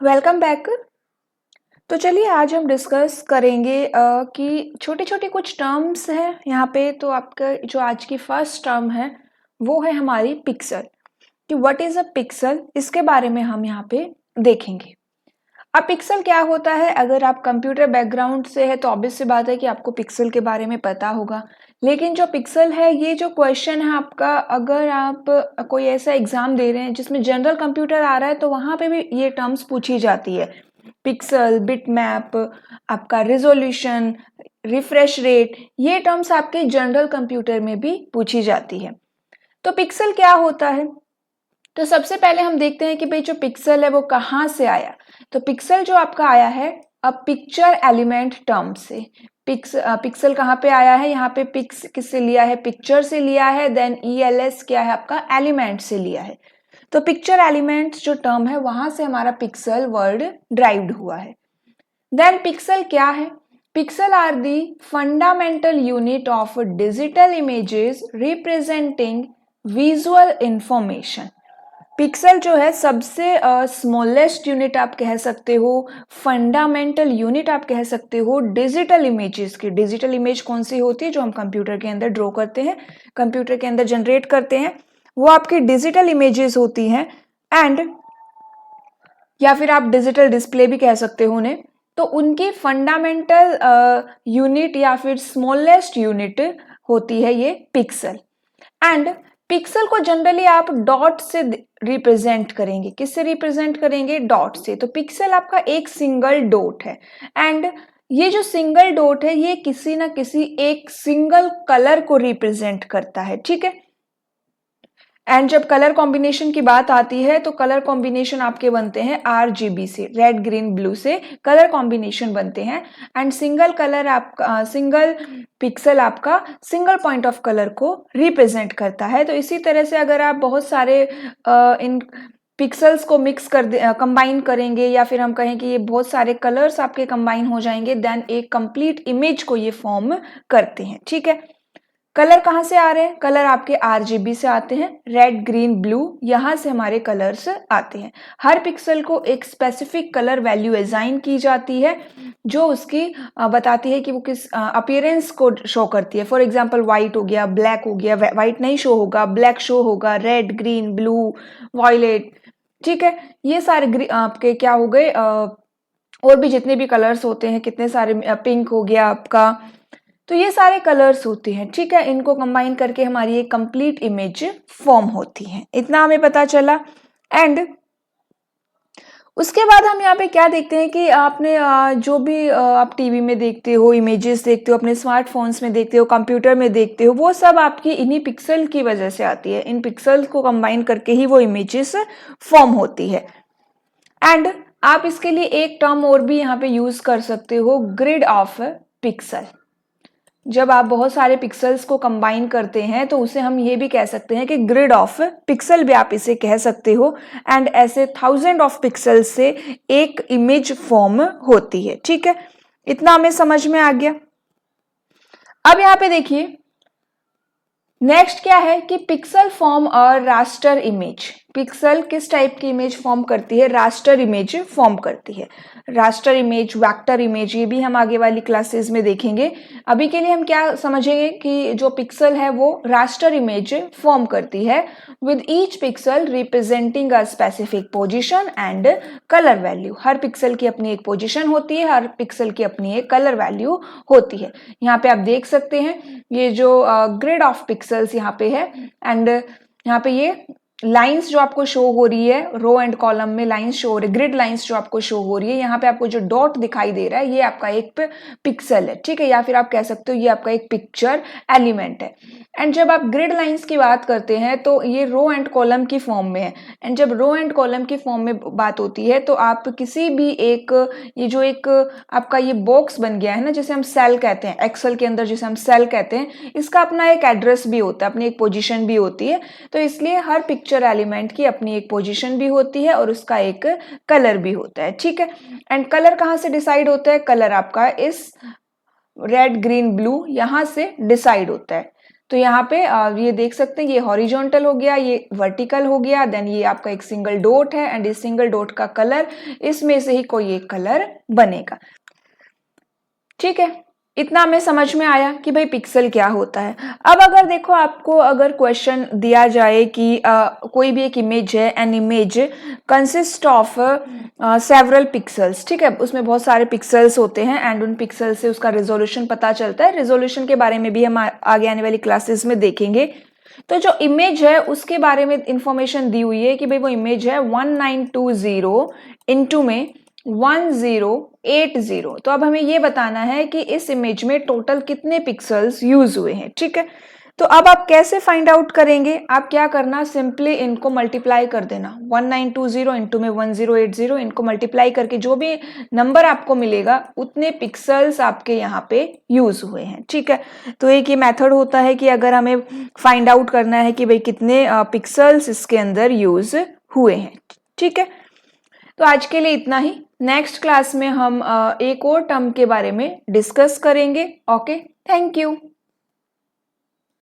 Welcome back. तो चलिए आज हम डिस्कस करेंगे कि छोटे छोटे कुछ टर्म्स हैं यहाँ पे। तो आपका जो आज की फर्स्ट टर्म है वो है हमारी पिक्सल, कि व्हाट इज़ अ पिक्सल, इसके बारे में हम यहाँ पे देखेंगे। अब पिक्सल क्या होता है, अगर आप कंप्यूटर बैकग्राउंड से है तो ऑब्वियस सी बात है कि आपको पिक्सल के बारे में पता होगा। लेकिन जो पिक्सल है, ये जो क्वेश्चन है आपका, अगर आप कोई ऐसा एग्जाम दे रहे हैं जिसमें जनरल कंप्यूटर आ रहा है तो वहाँ पे भी ये टर्म्स पूछी जाती है। पिक्सल, बिटमैप, आपका रिजोल्यूशन, रिफ्रेश रेट, ये टर्म्स आपके जनरल कंप्यूटर में भी पूछी जाती है। तो पिक्सल क्या होता है, तो सबसे पहले हम देखते हैं कि भाई जो पिक्सल है वो कहाँ से आया। तो पिक्सल जो आपका आया है अब पिक्चर एलिमेंट टर्म से। पिक्सल कहाँ पे आया है, यहाँ पे पिक्स किससे लिया है, पिक्चर से लिया है। देन ELS क्या है आपका, एलिमेंट से लिया है। तो पिक्चर एलिमेंट जो टर्म है वहां से हमारा पिक्सल वर्ड ड्राइव्ड हुआ है। देन पिक्सल क्या है, pixel are the fundamental unit of digital images representing visual information. Pixel जो है सबसे स्मॉलेस्ट यूनिट आप कह सकते हो, फंडामेंटल यूनिट आप कह सकते हो डिजिटल इमेजेस की। डिजिटल इमेज कौन सी होती है, जो हम कंप्यूटर के अंदर ड्रॉ करते हैं, कंप्यूटर के अंदर जनरेट करते हैं, वो आपकी डिजिटल इमेजेस होती हैं। एंड या फिर आप डिजिटल डिस्प्ले भी कह सकते हो उन्हें। तो उनकी फंडामेंटल यूनिट या फिर स्मॉलेस्ट यूनिट होती है ये पिक्सल। एंड पिक्सल को जनरली आप डॉट से रिप्रेजेंट करेंगे। किससे रिप्रेजेंट करेंगे, डॉट से। तो पिक्सल आपका एक सिंगल डॉट है। एंड ये जो सिंगल डॉट है ये किसी ना किसी एक सिंगल कलर को रिप्रेजेंट करता है, ठीक है। एंड जब कलर कॉम्बिनेशन की बात आती है तो कलर कॉम्बिनेशन आपके बनते हैं RGB से, रेड ग्रीन ब्लू से कलर कॉम्बिनेशन बनते हैं। एंड सिंगल कलर आपका, सिंगल पिक्सल आपका सिंगल पॉइंट ऑफ कलर को रिप्रेजेंट करता है। तो इसी तरह से अगर आप बहुत सारे इन पिक्सल्स को मिक्स कर कंबाइन करेंगे, या फिर हम कहें कि ये बहुत सारे कलर्स आपके कंबाइन हो जाएंगे, देन एक कंप्लीट इमेज को ये फॉर्म करते हैं, ठीक है। कलर कहाँ से आ रहे हैं, कलर आपके RGB से आते हैं, रेड ग्रीन ब्लू, यहाँ से हमारे कलर्स आते हैं। हर पिक्सल को एक स्पेसिफिक कलर वैल्यू असाइन की जाती है जो उसकी बताती है कि वो किस अपीयरेंस को शो करती है। फॉर एग्जांपल व्हाइट हो गया, ब्लैक हो गया, व्हाइट नहीं शो होगा, ब्लैक शो होगा, रेड ग्रीन ब्लू वॉयलेट, ठीक है। ये सारे आपके क्या हो गए, और भी जितने भी कलर्स होते हैं, कितने सारे, पिंक हो गया आपका। तो ये सारे कलर्स होते हैं, ठीक है। इनको कंबाइन करके हमारी एक कंप्लीट इमेज फॉर्म होती है, इतना हमें पता चला। एंड उसके बाद हम यहाँ पे क्या देखते हैं कि आपने जो भी आप टीवी में देखते हो, इमेजेस देखते हो, अपने स्मार्टफोन्स में देखते हो, कंप्यूटर में देखते हो, वो सब आपकी इन्हीं पिक्सल की वजह से आती है। इन पिक्सल्स को कंबाइन करके ही वो इमेजेस फॉर्म होती है। एंड आप इसके लिए एक टर्म और भी यहाँ पे यूज कर सकते हो, ग्रिड ऑफ पिक्सल। जब आप बहुत सारे पिक्सल्स को कंबाइन करते हैं तो उसे हम ये भी कह सकते हैं कि ग्रिड ऑफ पिक्सल भी आप इसे कह सकते हो। एंड ऐसे 1000 ऑफ पिक्सल से एक इमेज फॉर्म होती है, ठीक है। इतना हमें समझ में आ गया। अब यहाँ पे देखिए नेक्स्ट क्या है कि पिक्सल फॉर्म और रास्टर इमेज। पिक्सल किस टाइप की इमेज फॉर्म करती है, रास्टर इमेज फॉर्म करती है। रास्टर इमेज, वेक्टर इमेज, ये भी हम आगे वाली क्लासेस में देखेंगे। अभी के लिए हम क्या समझेंगे कि जो पिक्सल है वो रास्टर इमेज फॉर्म करती है, with each pixel representing a specific position and colour value. Her pixel की अपनी एक पोजिशन होती है, हर पिक्सल की अपनी एक कलर वैल्यू होती है। यहाँ पे आप देख सकते हैं ये जो ग्रिड ऑफ पिक्सल्स यहाँ पे है। एंड यहाँ पे ये लाइंस जो आपको शो हो रही है, रो एंड कॉलम में लाइंस शो हो रही है, ग्रिड लाइंस जो आपको शो हो रही है, यहाँ पे आपको जो डॉट दिखाई दे रहा है ये आपका एक पिक्सल है, ठीक है। या फिर आप कह सकते हो ये आपका एक पिक्चर एलिमेंट है। एंड जब आप ग्रिड लाइंस की बात करते हैं तो ये रो एंड कॉलम की फॉर्म में है। एंड जब रो एंड कॉलम की फॉर्म में बात होती है तो आप किसी भी एक, ये जो एक आपका ये बॉक्स बन गया है ना, जिसे हम सेल कहते हैं, एक्सेल के अंदर जिसे हम सेल कहते हैं, इसका अपना एक एड्रेस भी होता है, अपनी एक पोजीशन भी होती है। तो इसलिए हर पिक्चर एलिमेंट की अपनी एक पोजीशन भी होती है और उसका एक कलर भी होता है, ठीक है। एंड कलर कहाँ से डिसाइड होता है, कलर आपका इस रेड ग्रीन ब्लू यहाँ से डिसाइड होता है। तो यहाँ पे ये देख सकते हैं, ये हॉरिजॉन्टल हो गया, ये वर्टिकल हो गया, देन ये आपका एक सिंगल डॉट है एंड इस सिंगल डॉट का कलर, इसमें से ही कोई एक कलर बनेगा। ठीक है, इतना हमें समझ में आया कि भाई पिक्सल क्या होता है। अब अगर देखो आपको अगर क्वेश्चन दिया जाए कि कोई भी एक इमेज है, an image consist of several pixels, ठीक है, उसमें बहुत सारे पिक्सल्स होते हैं एंड उन पिक्सल से उसका रेजोल्यूशन पता चलता है। रेजोल्यूशन के बारे में भी हम आगे आने वाली क्लासेस में देखेंगे। तो जो इमेज है उसके बारे में इंफॉर्मेशन दी हुई है कि भाई वो इमेज है 1920 इंटू में 1080। तो अब हमें ये बताना है कि इस इमेज में टोटल कितने पिक्सल्स यूज हुए हैं। ठीक है, तो अब आप कैसे फाइंड आउट करेंगे, आप क्या करना, सिंपली इनको मल्टीप्लाई कर देना, 1920 इंटू में 1080, इनको मल्टीप्लाई करके जो भी नंबर आपको मिलेगा उतने पिक्सल्स आपके यहाँ पे यूज हुए हैं। ठीक है, तो एक ये मेथड होता है कि अगर हमें फाइंड आउट करना है कि भाई कितने पिक्सल्स इसके अंदर यूज हुए हैं। ठीक है, तो आज के लिए इतना ही। नेक्स्ट क्लास में हम एक और टर्म के बारे में डिस्कस करेंगे। Okay, thank you.